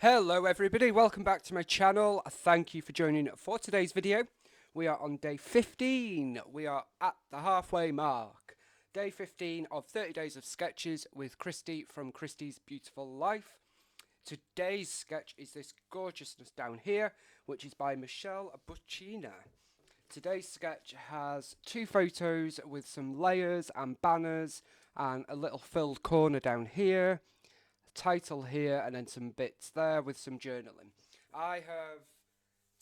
Hello everybody, welcome back to my channel. Thank you for joining for today's video. We are on day 15. We are at the halfway mark. Day 15 of 30 days of sketches with Christy from Christy's Beautiful Life. Today's sketch is this gorgeousness down here, which is by Michelle Buccina. Today's sketch has two photos with some layers and banners and a little filled corner down here, title here, and then some bits there with some journaling. I have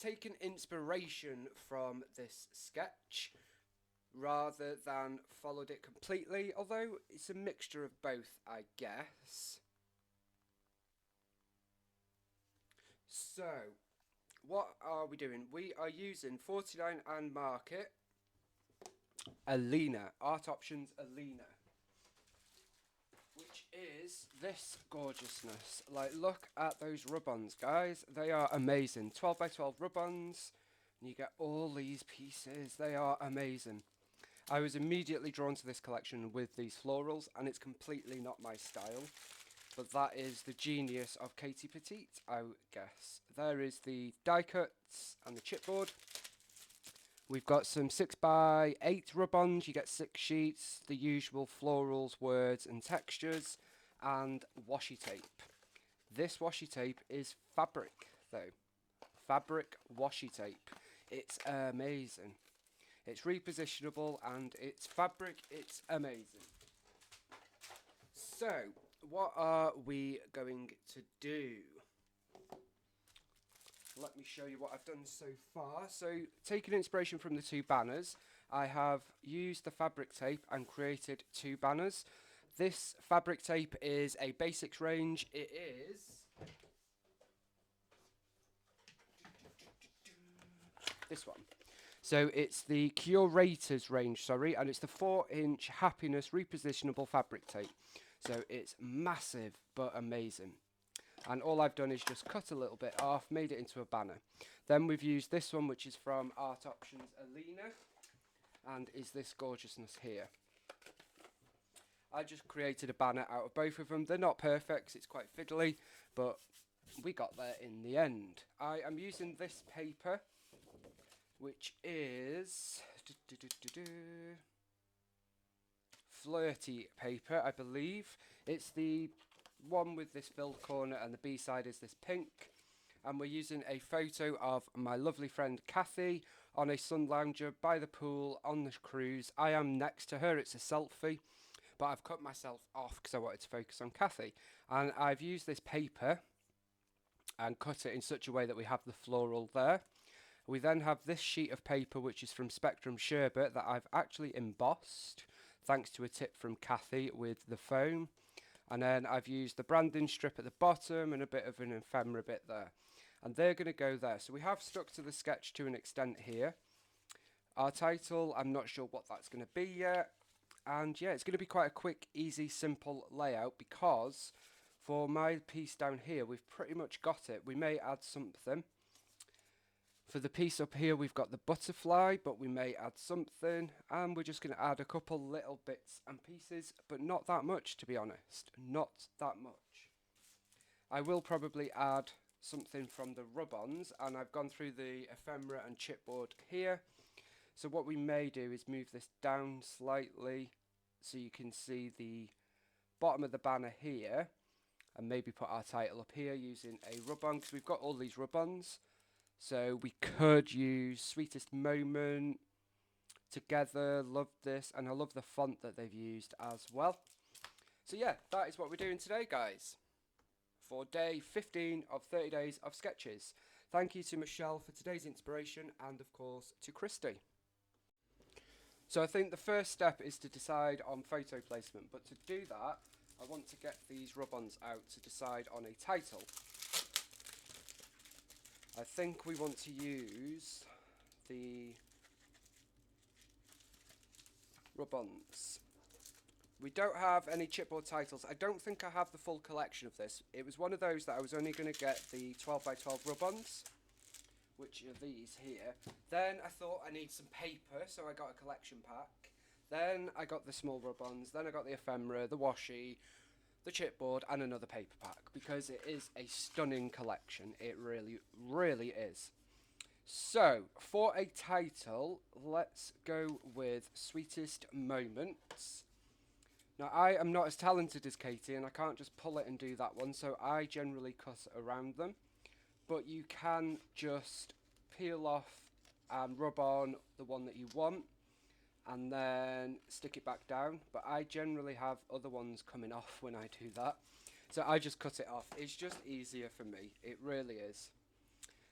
taken inspiration from this sketch rather than followed it completely, although it's a mixture of both, I guess. So, what are we doing? We are using 49&Market Alina, Art Options Alina, which is this gorgeousness. Like, look at those rub-ons, guys. They are amazing. 12 by 12 rub-ons, and you get all these pieces. They are amazing. I was immediately drawn to this collection with these florals, and it's completely not my style. But that is the genius of Katie Petite, I guess. There is the die cuts and the chipboard. We've got some 6 by 8 rub-ons. You get 6 sheets, the usual florals, words and textures, and washi tape. This washi tape is fabric, though. Fabric washi tape. It's amazing. It's repositionable and it's fabric. It's amazing. So, what are we going to do? Let me show you what I've done so far. So, taking inspiration from the two banners, I have used the fabric tape and created two banners. This fabric tape is a basics range. It is this one. So it's the Curators range, sorry, and it's the 4-inch Happiness repositionable fabric tape. So it's massive but amazing. And all I've done is just cut a little bit off, made it into a banner. Then we've used this one, which is from Art Options Alina, and is this gorgeousness here. I just created a banner out of both of them. They're not perfect, it's quite fiddly, but we got there in the end. I am using this paper, which is flirty paper, I believe. It's the one with this filled corner, and the B side is this pink. And we're using a photo of my lovely friend Kathy on a sun lounger by the pool on the cruise. I am next to her. It's a selfie, but I've cut myself off because I wanted to focus on Kathy. And I've used this paper and cut it in such a way that we have the floral there. We then have this sheet of paper, which is from Spectrum Sherbet, that I've actually embossed thanks to a tip from Kathy with the foam. And then I've used the branding strip at the bottom and a bit of an ephemera bit there. And they're going to go there. So we have stuck to the sketch to an extent here. Our title, I'm not sure what that's going to be yet. And yeah, it's going to be quite a quick, easy, simple layout, because for my piece down here, we've pretty much got it. We may add something. For the piece up here, we've got the butterfly, but we may add something, and we're just going to add a couple little bits and pieces, but not that much, to be honest. Not that much. I will probably add something from the rub-ons, and I've gone through the ephemera and chipboard here. So what we may do is move this down slightly so you can see the bottom of the banner here, and maybe put our title up here using a rub-on, because we've got all these rub-ons. So we could use Sweetest Moment, Together, love this, and I love the font that they've used as well. So yeah, that is what we're doing today, guys, for day 15 of 30 days of sketches. Thank you to Michelle for today's inspiration, and of course to Christy. So I think the first step is to decide on photo placement, but to do that, I want to get these rub-ons out to decide on a title. I think we want to use the rub-ons. We don't have any chipboard titles. I don't think I have the full collection of this. It was one of those that I was only going to get the 12 by 12 rub-ons, which are these here. Then I thought I need some paper, so I got a collection pack. Then I got the small rub-ons. Then I got the ephemera, the washi, the chipboard, and another paper pack, because it is a stunning collection. It really, really is. So, for a title, let's go with Sweetest Moments. Now, I am not as talented as Katie, and I can't just pull it and do that one, so I generally cut around them. But you can just peel off and rub on the one that you want, and then stick it back down. But I generally have other ones coming off when I do that, so I just cut it off. It's just easier for me. It really is.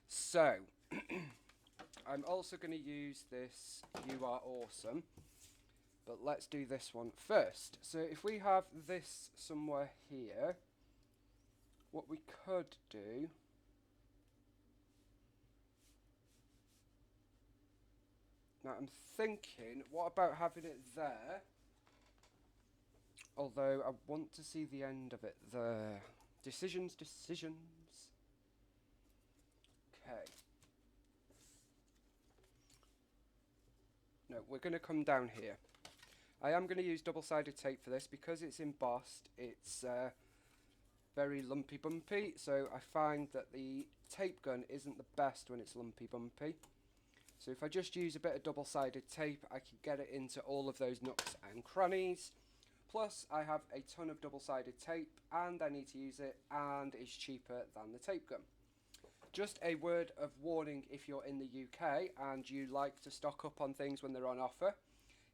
So, I'm also going to use this You Are Awesome, but let's do this one first. So if we have this somewhere here, what we could do... Now I'm thinking, what about having it there? Although I want to see the end of it there. Decisions. Okay. No, we're going to come down here. I am going to use double-sided tape for this because it's embossed. It's very lumpy bumpy, so I find that the tape gun isn't the best when it's lumpy bumpy. So if I just use a bit of double-sided tape, I can get it into all of those nooks and crannies. Plus, I have a ton of double-sided tape, and I need to use it, and it's cheaper than the tape gun. Just a word of warning if you're in the UK and you like to stock up on things when they're on offer.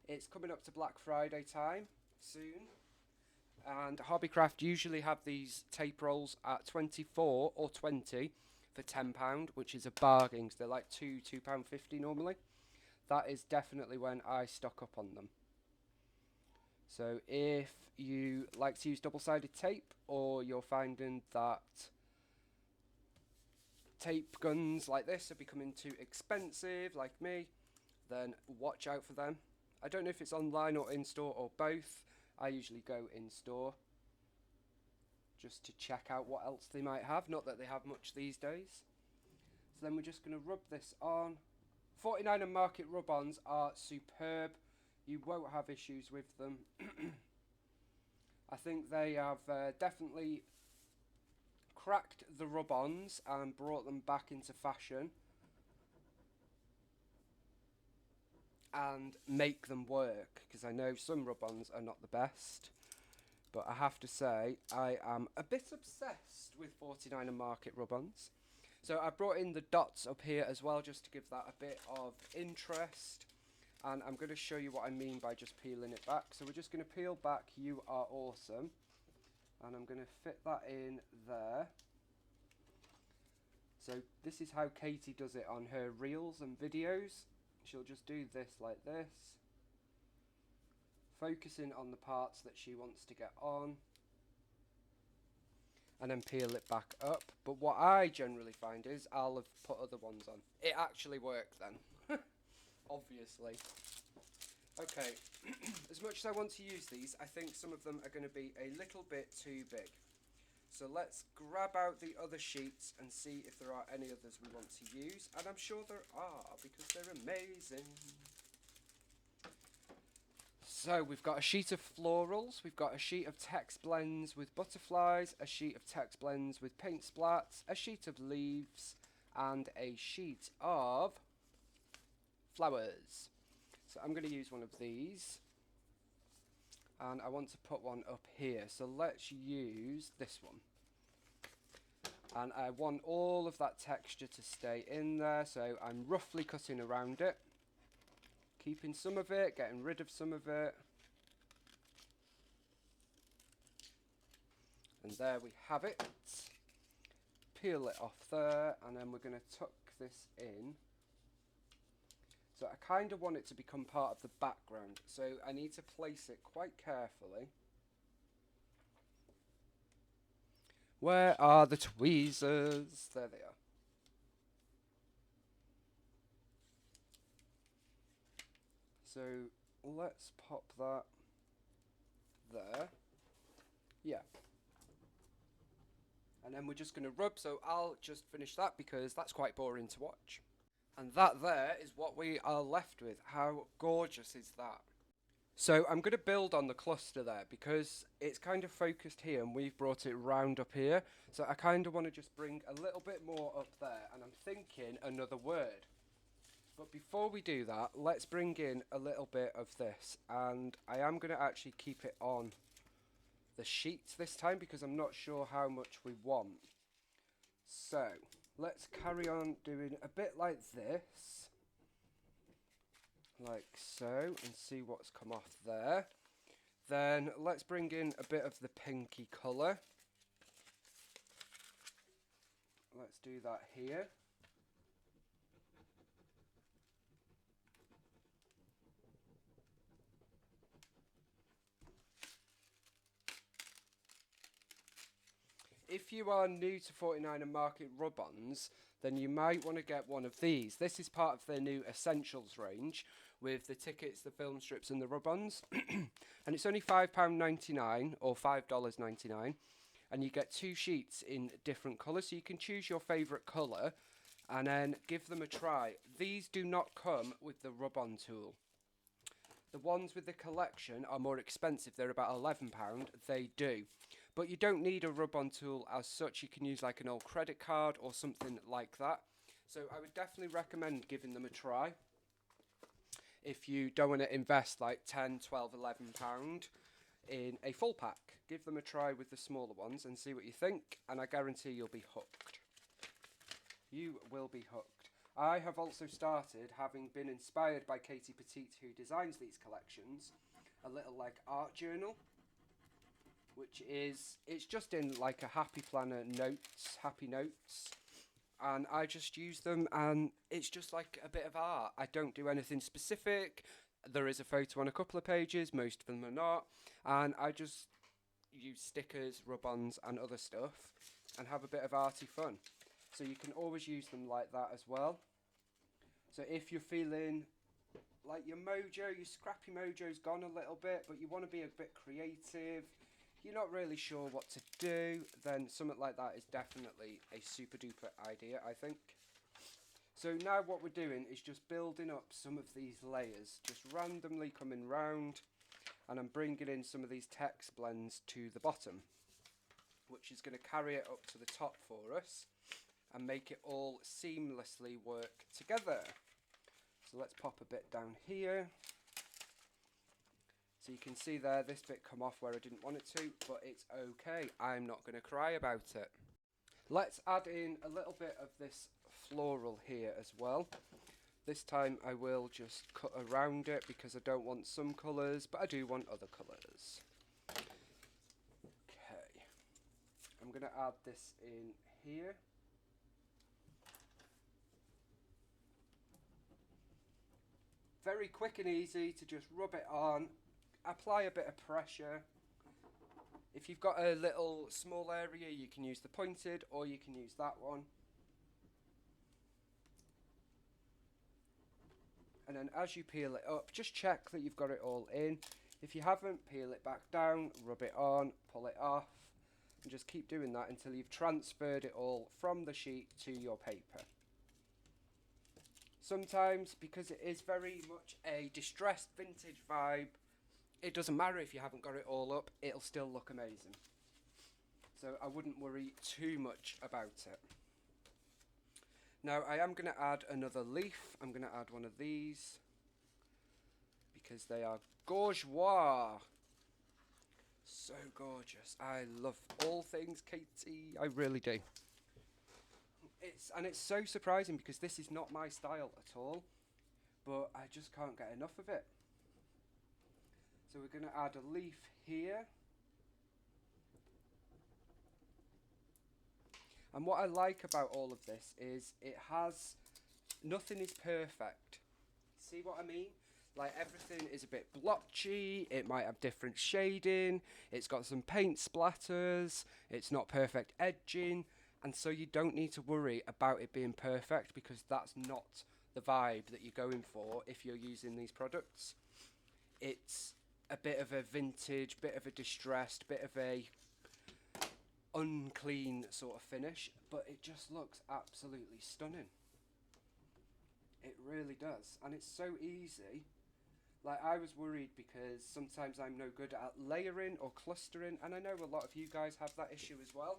It's coming up to Black Friday time soon, and Hobbycraft usually have these tape rolls at 24 or 20 for £10, which is a bargain, because they're like £2.50 normally. That is definitely when I stock up on them. So if you like to use double-sided tape, or you're finding that tape guns like this are becoming too expensive, like me, then watch out for them. I don't know if it's online or in-store or both. I usually go in-store just to check out what else they might have. Not that they have much these days. So then we're just going to rub this on. 49&Market rub-ons are superb. You won't have issues with them. I think they have definitely cracked the rub-ons and brought them back into fashion and make them work, because I know some rub-ons are not the best, but I have to say I am a bit obsessed with 49&Market rub-ons. So I brought in the dots up here as well, just to give that a bit of interest, and I'm going to show you what I mean by just peeling it back. So we're just going to peel back You Are Awesome, and I'm going to fit that in there. So this is how Katie does it on her reels and videos. She'll just do this like this, focusing on the parts that she wants to get on, and then peel it back up. But what I generally find is I'll have put other ones on. It actually worked then, obviously. Okay, as much as I want to use these, I think some of them are going to be a little bit too big. So let's grab out the other sheets and see if there are any others we want to use. And I'm sure there are, because they're amazing. So we've got a sheet of florals, we've got a sheet of text blends with butterflies, a sheet of text blends with paint splats, a sheet of leaves, and a sheet of flowers. So I'm going to use one of these, and I want to put one up here. So let's use this one. And I want all of that texture to stay in there, so I'm roughly cutting around it, keeping some of it, getting rid of some of it. And there we have it. Peel it off there, and then we're going to tuck this in. So I kind of want it to become part of the background, so I need to place it quite carefully. Where are the tweezers? There they are. So let's pop that there. Yeah. And then we're just going to rub, so I'll just finish that because that's quite boring to watch. And that there is what we are left with. How gorgeous is that? So I'm going to build on the cluster there because it's kind of focused here and we've brought it round up here. So I kind of want to just bring a little bit more up there, and I'm thinking another word. But before we do that, let's bring in a little bit of this, and I am going to actually keep it on the sheets this time because I'm not sure how much we want. So let's carry on doing a bit like this, like so, and see what's come off there. Then let's bring in a bit of the pinky colour. Let's do that here. If you are new to 49&Market rub-ons, then you might want to get one of these. This is part of their new Essentials range with the tickets, the film strips and the rub-ons. And it's only £5.99 or $5.99. And you get 2 sheets in different colours, so you can choose your favourite colour and then give them a try. These do not come with the rub-on tool. The ones with the collection are more expensive, they're about £11, they do. But you don't need a rub-on tool as such, you can use like an old credit card or something like that. So I would definitely recommend giving them a try. If you don't want to invest like £10, £12, £11 in a full pack, give them a try with the smaller ones and see what you think, and I guarantee you'll be hooked. You will be hooked. I have also started, having been inspired by Katie Petite, who designs these collections, a little like art journal, which is, it's just in like a happy planner notes, happy notes, and I just use them and it's just like a bit of art. I don't do anything specific. There is a photo on a couple of pages, most of them are not, and I just use stickers, rub-ons and other stuff and have a bit of arty fun. So you can always use them like that as well. So if you're feeling like your scrappy mojo's gone a little bit, but you want to be a bit creative, you're not really sure what to do, then something like that is definitely a super duper idea, I think. So now what we're doing is just building up some of these layers, just randomly coming round, and I'm bringing in some of these text blends to the bottom, which is going to carry it up to the top for us and make it all seamlessly work together. So let's pop a bit down here. So you can see there, this bit come off where I didn't want it to, but it's okay. I'm not going to cry about it. Let's add in a little bit of this floral here as well. This time I will just cut around it because I don't want some colours, but I do want other colours. Okay, I'm going to add this in here. Very quick and easy to just rub it on, apply a bit of pressure. If you've got a little small area, you can use the pointed or you can use that one. And then as you peel it up, just check that you've got it all in. If you haven't, peel it back down, rub it on, pull it off, and just keep doing that until you've transferred it all from the sheet to your paper. Sometimes, because it is very much a distressed vintage vibe, it doesn't matter if you haven't got it all up, it'll still look amazing. So I wouldn't worry too much about it. Now I am going to add another leaf. I'm going to add one of these because they are gorgeous. So gorgeous. I love all things Katie. I really do. And it's so surprising because this is not my style at all, but I just can't get enough of it. So we're going to add a leaf here. And what I like about all of this is nothing is perfect. See what I mean? Like everything is a bit blotchy, it might have different shading, it's got some paint splatters, it's not perfect edging, and so you don't need to worry about it being perfect because that's not the vibe that you're going for if you're using these products. It's a bit of a vintage, bit of a distressed, bit of a unclean sort of finish, but it just looks absolutely stunning. It really does, and it's so easy. Like, I was worried because sometimes I'm no good at layering or clustering, and I know a lot of you guys have that issue as well.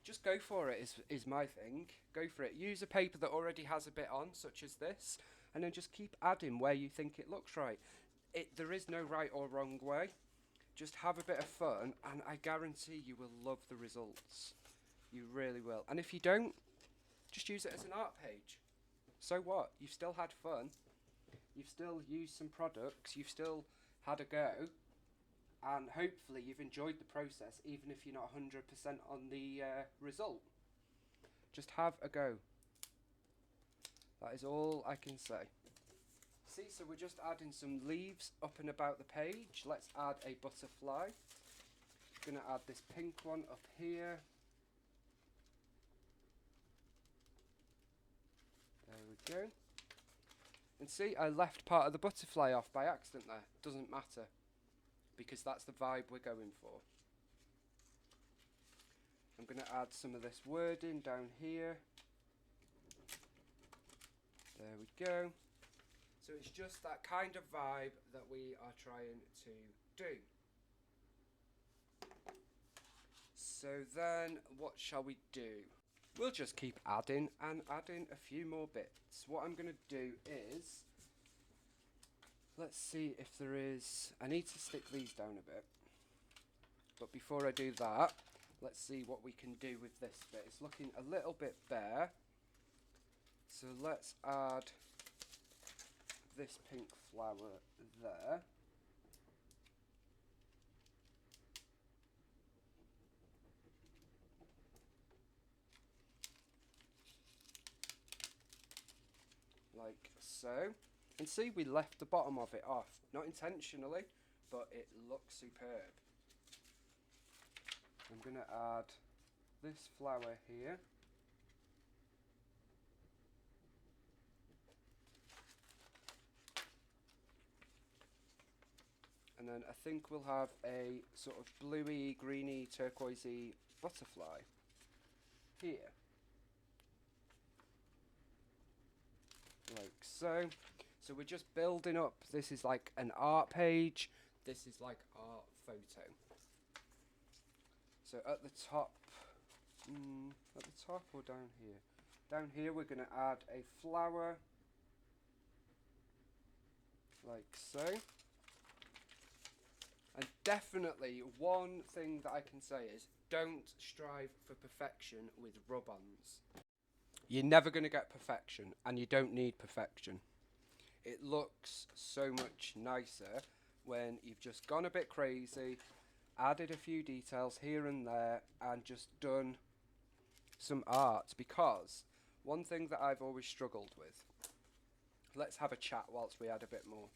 Just go for it is my thing. Go for it. Use a paper that already has a bit on, such as this, and then just keep adding where you think it looks right. There is no right or wrong way. Just have a bit of fun, and I guarantee you will love the results. You really will. And if you don't, just use it as an art page. So what? You've still had fun. You've still used some products. You've still had a go. And hopefully you've enjoyed the process, even if you're not 100% on the result. Just have a go. That is all I can say. See, so we're just adding some leaves up and about the page. Let's add a butterfly. I'm going to add this pink one up here. There we go. And see, I left part of the butterfly off by accident there. Doesn't matter, because that's the vibe we're going for. I'm going to add some of this wording down here. There we go. So it's just that kind of vibe that we are trying to do. So then what shall we do? We'll just keep adding and adding a few more bits. What I'm going to do is, let's see if there is, I need to stick these down a bit. But before I do that, let's see what we can do with this bit. It's looking a little bit bare. So let's add this pink flower there. Like so. And see, we left the bottom of it off. Not intentionally, but it looks superb. I'm going to add this flower here. And then I think we'll have a sort of bluey, greeny, turquoisey butterfly here. Like so. So we're just building up. This is like an art page. This is like our photo. So at the top or down here? Down here we're going to add a flower. Like so. And definitely one thing that I can say is don't strive for perfection with rub-ons. You're never going to get perfection, and you don't need perfection. It looks so much nicer when you've just gone a bit crazy, added a few details here and there, and just done some art. Because one thing that I've always struggled with, let's have a chat whilst we add a bit more.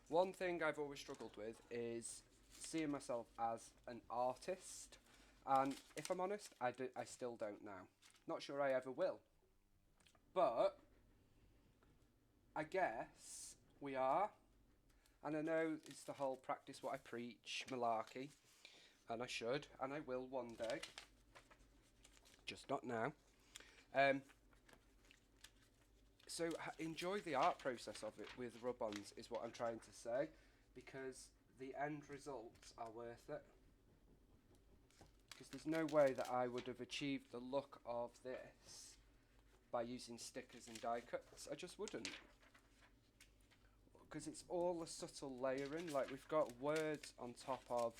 One thing I've always struggled with is seeing myself as an artist, and if I'm honest, I still don't now. Not sure I ever will. But I guess we are, and I know it's the whole practice what I preach malarkey, and I should, and I will one day, just not now. So enjoy the art process of it with rub-ons is what I'm trying to say, because the end results are worth it. Because there's no way that I would have achieved the look of this by using stickers and die cuts. I just wouldn't. Because it's all a subtle layering. Like, we've got words on top of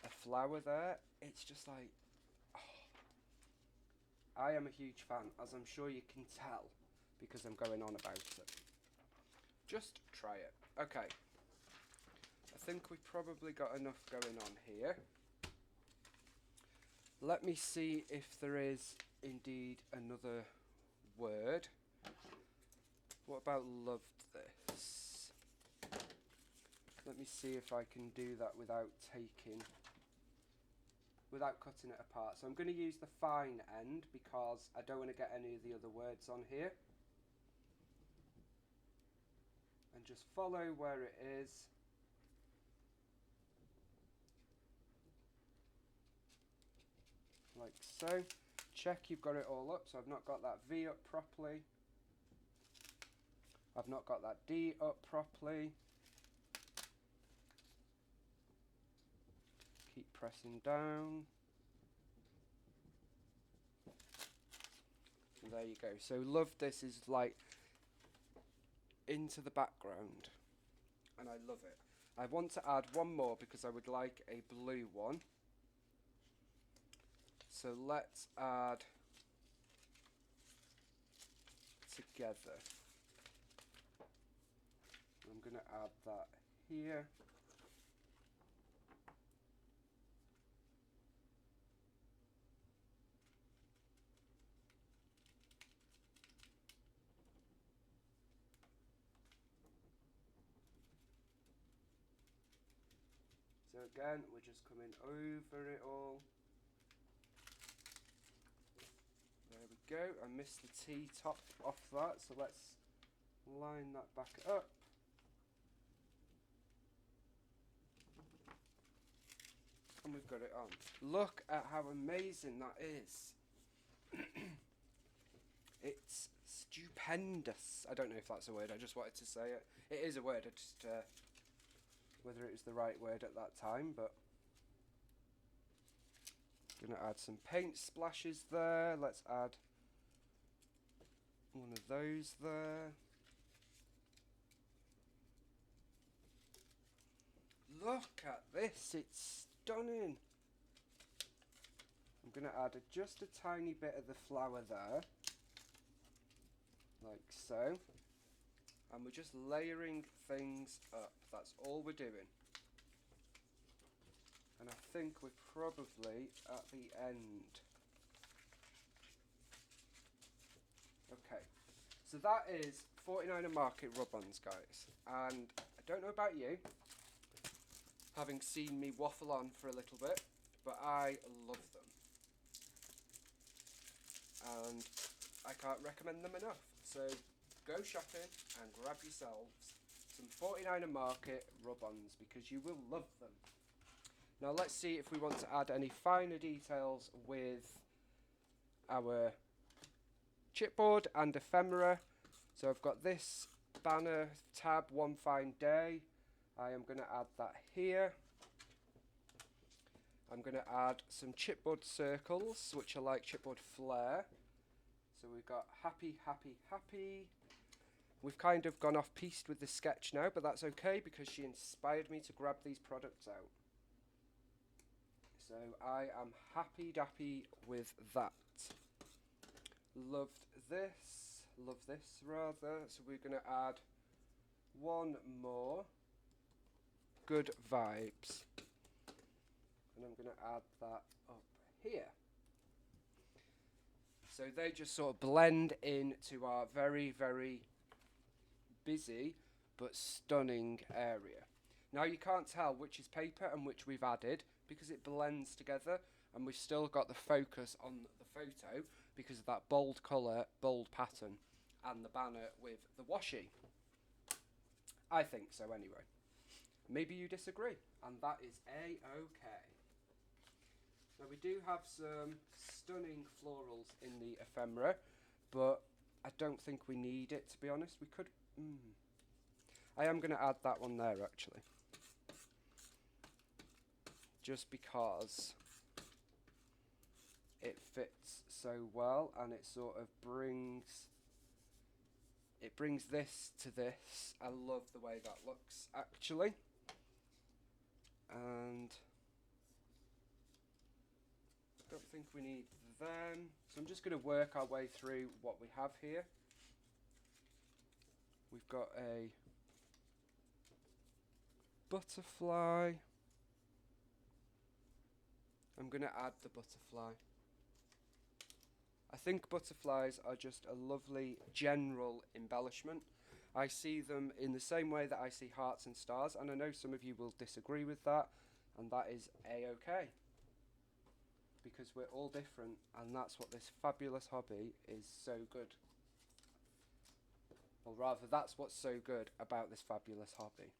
a flower there. It's just like, oh. I am a huge fan, as I'm sure you can tell, because I'm going on about it. Just try it. Okay. I think we've probably got enough going on here. Let me see if there is indeed another word. What about loved this? Let me see if I can do that without cutting it apart. So I'm going to use the fine end because I don't want to get any of the other words on here. And just follow where it is. Like so. Check you've got it all up. So I've not got that V up properly. I've not got that D up properly. pressing down. And there you go. So Love This is like into the background, and I love it. I want to add one more because I would like a blue one. So let's add together. I'm going to add that here. So again, we're just coming over it all. There we go. I missed the T-top off that, so let's line that back up. And we've got it on. Look at how amazing that is. It's stupendous. I don't know if that's a word, I just wanted to say it. It is a word, I just whether it was the right word at that time, but gonna add some paint splashes there. Let's add one of those there. Look at this, it's stunning. I'm gonna add just a tiny bit of the flower there, like so. And we're just layering things up. That's all we're doing. And I think we're probably at the end. Okay, so that is 49&Market rub-ons, guys. And I don't know about you, having seen me waffle on for a little bit, but I love them. And I can't recommend them enough. So go shopping and grab yourselves some 49&Market rub-ons because you will love them. Now let's see if we want to add any finer details with our chipboard and ephemera. So I've got this banner tab, One Fine Day. I am going to add that here. I'm going to add some chipboard circles, which are like chipboard flair. So we've got happy, happy, happy. We've kind of gone off piste with the sketch now, but that's okay because she inspired me to grab these products out. So I am happy dappy with that. Loved this rather. So we're going to add one more. Good vibes. And I'm going to add that up here. So they just sort of blend into our very, very busy but stunning area. Now you can't tell which is paper and which we've added because it blends together, and we've still got the focus on the photo because of that bold colour, bold pattern, and the banner with the washi. I think so anyway. Maybe you disagree, and that is a-okay. Now we do have some stunning florals in the ephemera, but I don't think we need it, to be honest. We could... I am going to add that one there, actually. Just because it fits so well, and it sort of brings... It brings this to this. I love the way that looks, actually. And... I don't think we need them. So I'm just going to work our way through what we have here. We've got a butterfly. I'm going to add the butterfly. I think butterflies are just a lovely general embellishment. I see them in the same way that I see hearts and stars, and I know some of you will disagree with that, and that is a-okay. Because we're all different, and that's what this fabulous hobby is so good. Or rather, that's what's so good about this fabulous hobby.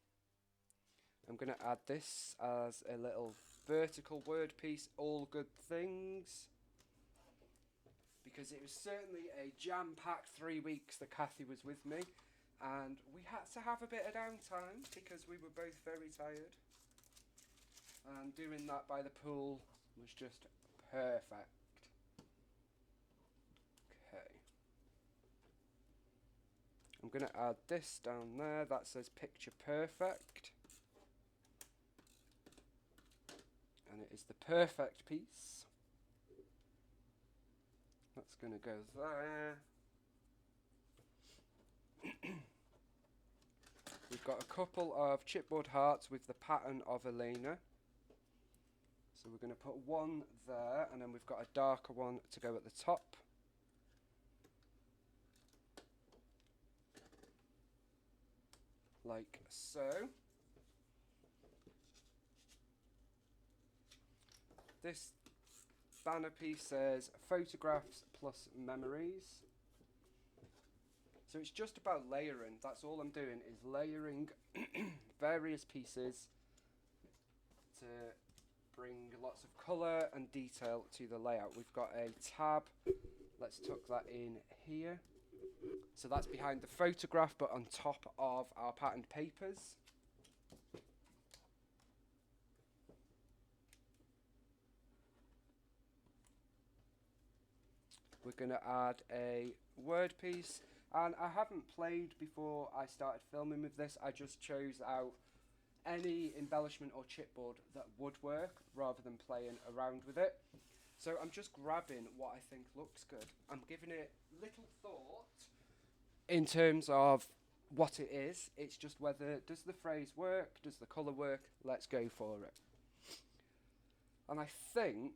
I'm going to add this as a little vertical word piece, all good things. Because it was certainly a jam-packed 3 weeks that Kathy was with me, and we had to have a bit of downtime because we were both very tired. and doing that by the pool was just perfect. Okay. I'm going to add this down there that says picture perfect. And it is the perfect piece. That's going to go there. We've got a couple of chipboard hearts with the pattern of Elena. So we're going to put one there, and then we've got a darker one to go at the top. Like so. This banner piece says photographs plus memories. So it's just about layering. That's all I'm doing, is layering various pieces to bring lots of colour and detail to the layout. We've got a tab. Let's tuck that in here. So that's behind the photograph, but on top of our patterned papers. We're going to add a word piece. And I haven't played before I started filming with this. I just chose out any embellishment or chipboard that would work rather than playing around with it. So I'm just grabbing what I think looks good. I'm giving it little thought in terms of what it is. It's just whether, does the phrase work? Does the colour work? Let's go for it. And I think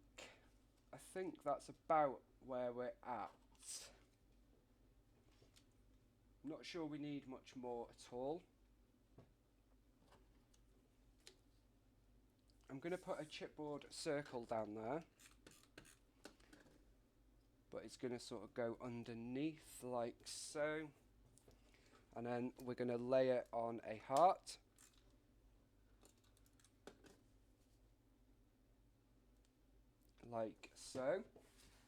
that's about where we're at. Not sure we need much more at all. I'm going to put a chipboard circle down there, but it's going to sort of go underneath like so, and then we're going to layer on a heart. Like so.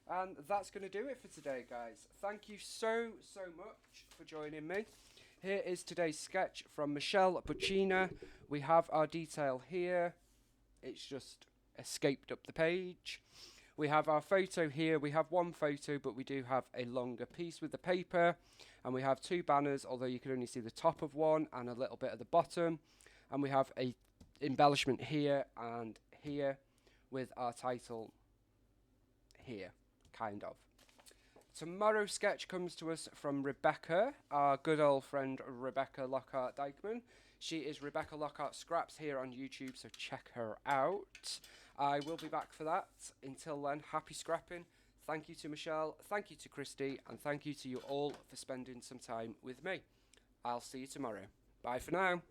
And that's going to do it for today, guys. Thank you so much for joining me. Here is today's sketch from Michelle Buccina. We have our detail here. It's just escaped up the page. We have our photo here. We have one photo, but we do have a longer piece with the paper. And we have two banners, although you can only see the top of one and a little bit at the bottom. And we have a embellishment here and here with our title here. Kind of. Tomorrow's sketch comes to us from Rebecca, our good old friend Rebecca Lockhart Dykeman. She is Rebecca Lockhart Scraps here on YouTube, so check her out. I will be back for that. Until then, happy scrapping. Thank you to Michelle, thank you to Christy, and thank you to you all for spending some time with me. I'll see you tomorrow. Bye for now.